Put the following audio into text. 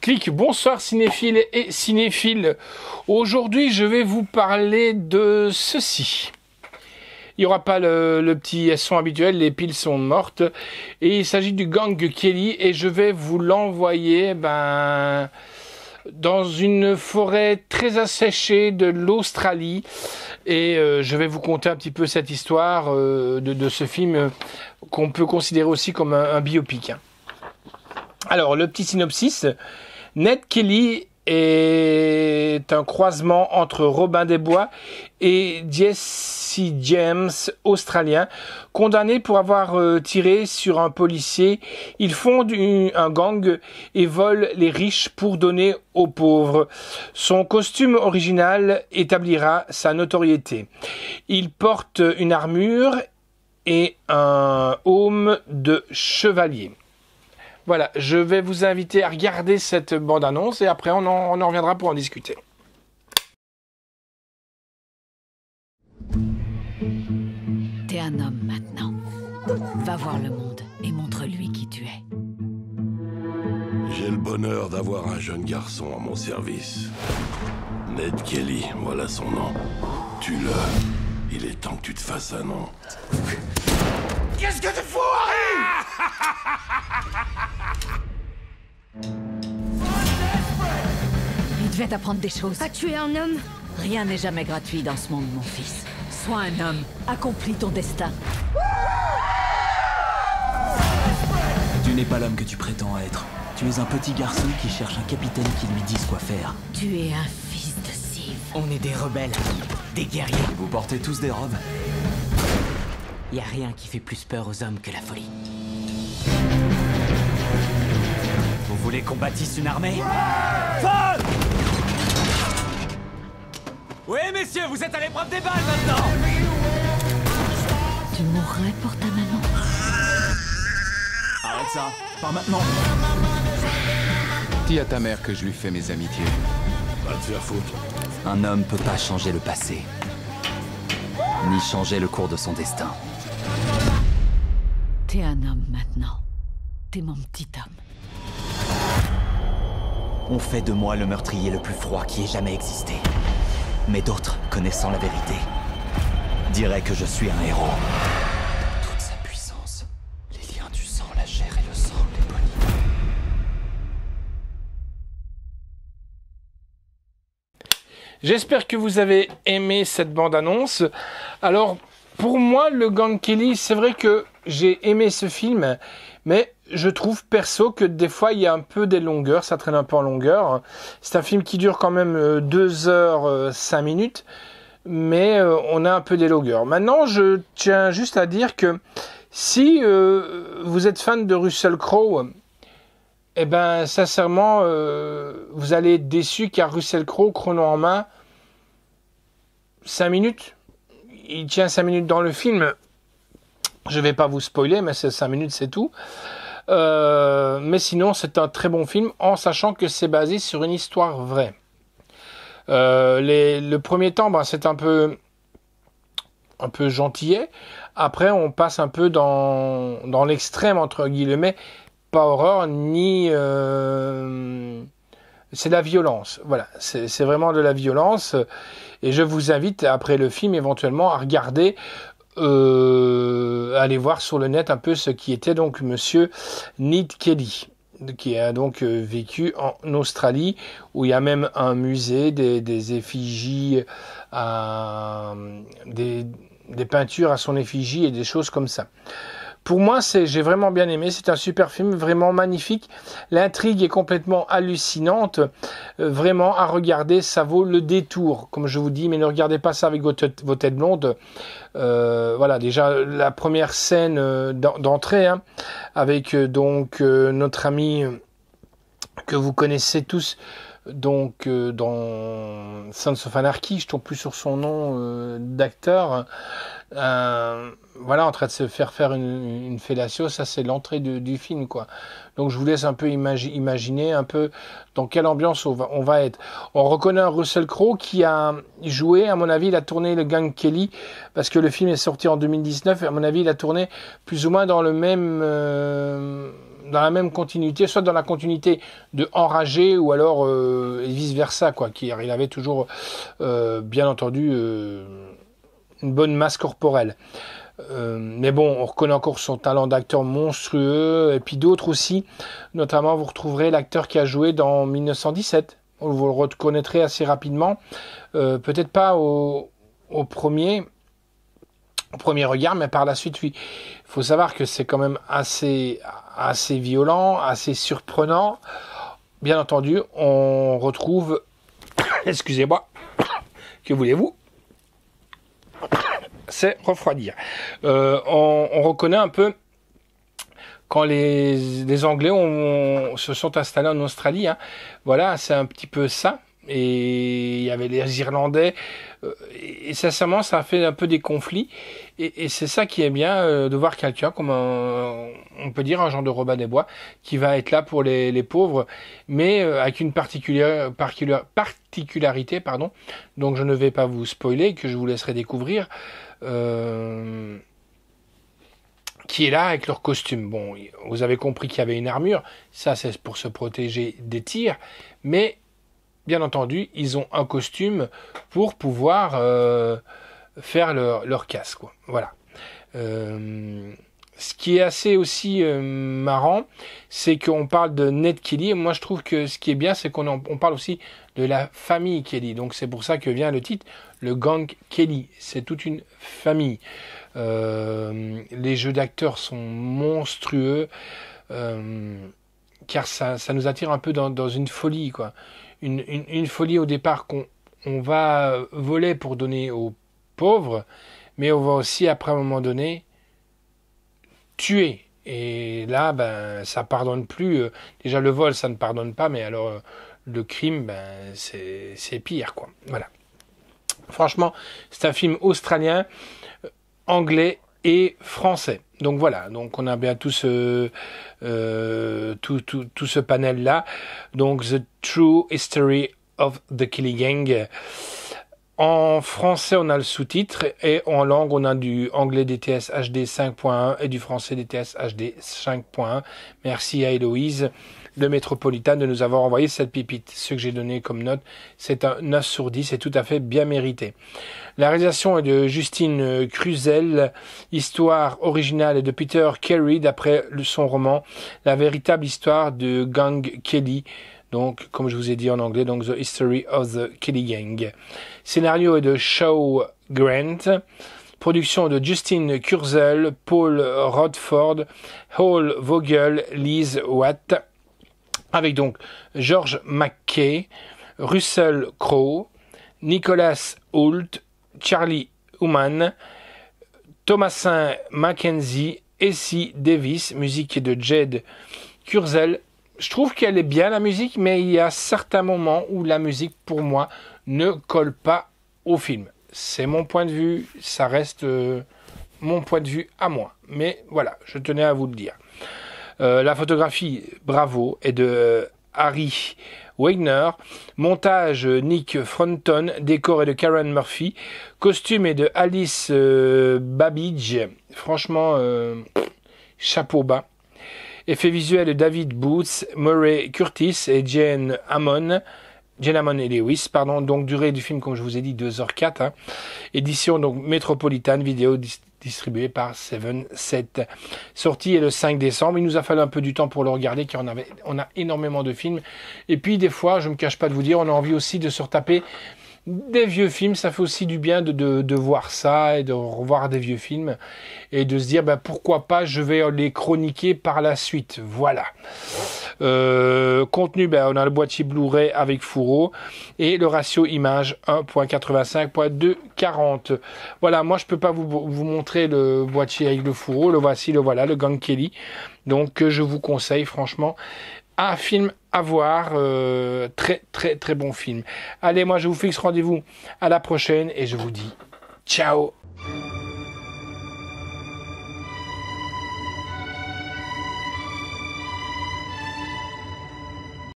Clic, bonsoir cinéphiles et cinéphiles. Aujourd'hui, je vais vous parler de ceci. Il n'y aura pas le petit son habituel, les piles sont mortes. Et il s'agit du gang Kelly et je vais vous l'envoyer dans une forêt très asséchée de l'Australie. Et je vais vous conter un petit peu cette histoire de ce film qu'on peut considérer aussi comme un biopic. Alors, le petit synopsis. Ned Kelly est un croisement entre Robin des Bois et Jesse James, australien. Condamné pour avoir tiré sur un policier, il fonde un gang et vole les riches pour donner aux pauvres. Son costume original établira sa notoriété. Il porte une armure et un aume de chevalier. Voilà, je vais vous inviter à regarder cette bande-annonce et après on en reviendra pour en discuter. T'es un homme maintenant. Va voir le monde et montre-lui qui tu es. J'ai le bonheur d'avoir un jeune garçon à mon service. Ned Kelly, voilà son nom. Tue-le. Il est temps que tu te fasses un nom. Qu'est-ce que tu fous, Harry? Il devait t'apprendre des choses. Pas tuer un homme. Rien n'est jamais gratuit dans ce monde, mon fils. Sois un homme. Accomplis ton destin. Tu n'es pas l'homme que tu prétends être. Tu es un petit garçon qui cherche un capitaine qui lui dise quoi faire. Tu es un fils de Siv. On est des rebelles, des guerriers. Vous portez tous des robes. Y a rien qui fait plus peur aux hommes que la folie. Vous voulez qu'on bâtisse une armée? Feu! Oui, messieurs, vous êtes à l'épreuve des balles maintenant! Tu mourrais pour ta maman. Arrête ça, pas maintenant. Dis à ta mère que je lui fais mes amitiés. Va te faire foutre. Un homme peut pas changer le passé, ni changer le cours de son destin. T'es un homme maintenant. T'es mon petit homme. On fait de moi le meurtrier le plus froid qui ait jamais existé. Mais d'autres, connaissant la vérité, diraient que je suis un héros. Toute sa puissance, les liens du sang, la chair et le sang, les bonnies. J'espère que vous avez aimé cette bande-annonce. Alors, pour moi, le gang Kelly, c'est vrai que j'ai aimé ce film, mais je trouve perso que des fois, il y a un peu des longueurs, ça traîne un peu en longueur. C'est un film qui dure quand même 2 heures 5 minutes, mais on a un peu des longueurs. Maintenant, je tiens juste à dire que si vous êtes fan de Russell Crowe, eh ben, sincèrement, vous allez être déçu car Russell Crowe, chrono en main, 5 minutes. Il tient 5 minutes dans le film. Je vais pas vous spoiler, mais c'est 5 minutes, c'est tout. Mais sinon, c'est un très bon film, en sachant que c'est basé sur une histoire vraie. Le premier temps, c'est un peu gentillet. Après, on passe un peu dans l'extrême, entre guillemets. Pas horreur, ni... c'est de la violence. Voilà, c'est vraiment de la violence. Et je vous invite, après le film, éventuellement, à regarder... aller voir sur le net un peu ce qui était donc monsieur Ned Kelly, qui a donc vécu en Australie, où il y a même un musée, des effigies, des peintures à son effigie et des choses comme ça. Pour moi, j'ai vraiment bien aimé. C'est un super film, vraiment magnifique. L'intrigue est complètement hallucinante. Vraiment à regarder, ça vaut le détour, comme je vous dis. Mais ne regardez pas ça avec vos têtes blondes. Voilà, déjà la première scène d'entrée, avec notre ami que vous connaissez tous. Donc dans Sons of Anarchy, je tombe plus sur son nom d'acteur. Voilà, en train de se faire une fellatio, ça c'est l'entrée du film, quoi. Donc je vous laisse un peu imaginer un peu dans quelle ambiance on va être. On reconnaît un Russell Crowe qui a joué, à mon avis, il a tourné le gang Kelly, parce que le film est sorti en 2019, et à mon avis, il a tourné plus ou moins dans le même dans la même continuité, soit dans la continuité de Enragé ou alors vice versa, quoi. Il avait toujours, bien entendu, une bonne masse corporelle. Mais bon, on reconnaît encore son talent d'acteur monstrueux, et puis d'autres aussi. Notamment, vous retrouverez l'acteur qui a joué dans 1917. Vous le reconnaîtrez assez rapidement. Peut-être pas au premier regard, mais par la suite, oui. Il faut savoir que c'est quand même assez violent, assez surprenant. Bien entendu, on retrouve... Excusez-moi, que voulez-vous? C'est refroidir. On reconnaît un peu quand les Anglais se sont installés en Australie. Hein. Voilà, c'est un petit peu ça. Et il y avait les Irlandais. Et sincèrement, ça a fait un peu des conflits. Et c'est ça qui est bien de voir quelqu'un comme on peut dire un genre de Robin des Bois qui va être là pour les pauvres, mais avec une particularité, pardon. Donc je ne vais pas vous spoiler, que je vous laisserai découvrir. Qui est là avec leur costume. Bon, vous avez compris qu'il y avait une armure, ça c'est pour se protéger des tirs, mais bien entendu, ils ont un costume pour pouvoir faire leur casse, quoi. Voilà. Ce qui est assez aussi marrant, c'est qu'on parle de Ned Kelly. Moi, je trouve que ce qui est bien, c'est qu'on parle aussi de la famille Kelly. Donc, c'est pour ça que vient le titre, le gang Kelly. C'est toute une famille. Les jeux d'acteurs sont monstrueux, car ça nous attire un peu dans une folie, quoi. Une folie au départ qu'on va voler pour donner aux pauvres, mais on va aussi, après un moment donné, tuer. Et là, ben, ça pardonne plus. Déjà, le vol, ça ne pardonne pas, mais alors, le crime, ben, c'est pire, quoi. Voilà. Franchement, c'est un film australien, anglais et français. Donc voilà, donc on a bien tout ce panel-là. Donc, The True History of the Kelly Gang. En français, on a le sous-titre, et en langue, on a du anglais DTS HD 5.1 et du français DTS HD 5.1. Merci à Héloïse de Métropolitane de nous avoir envoyé cette pépite. Ce que j'ai donné comme note, c'est un 9 sur 10, c'est tout à fait bien mérité. La réalisation est de Justine Cruzel, histoire originale est de Peter Carey, d'après son roman La véritable histoire de Gang Kelly. Donc, comme je vous ai dit en anglais, donc The History of the Kelly Gang. Scénario est de Shaw Grant. Production de Justine Kurzel, Paul Rodford, Hall Vogel, Liz Watt. Avec donc George McKay, Russell Crowe, Nicholas Hoult, Charlie Hunnam, Thomasin Mackenzie, Essie Davis, musique de Jed Kurzel. Je trouve qu'elle est bien, la musique, mais il y a certains moments où la musique, pour moi, ne colle pas au film. C'est mon point de vue, ça reste mon point de vue à moi. Mais voilà, je tenais à vous le dire. La photographie, bravo, est de Harry Wagner. Montage, Nick Fronton. Décor est de Karen Murphy. Costume est de Alice Babbage. Franchement, chapeau bas. Effets visuels de David Booth, Murray Curtis et Jane Hammond et Lewis, pardon. Donc, durée du film, comme je vous ai dit, 2h04. Hein. Édition, donc, Métropolitane, vidéo distribuée par 7. Sortie le 5 décembre. Il nous a fallu un peu du temps pour le regarder, car on a énormément de films. Et puis, des fois, je ne me cache pas de vous dire, on a envie aussi de se retaper des vieux films. Ça fait aussi du bien de voir ça et de revoir des vieux films et de se dire ben, pourquoi pas, je vais les chroniquer par la suite. Voilà. Contenu, ben, on a le boîtier Blu-ray avec fourreau et le ratio image 1.85.240. Voilà, moi je peux pas vous montrer le boîtier avec le fourreau. Le voici, le voilà, le Gang Kelly. Donc je vous conseille franchement un film à voir, très très très bon film. Allez, moi je vous fixe rendez-vous à la prochaine et je vous dis ciao.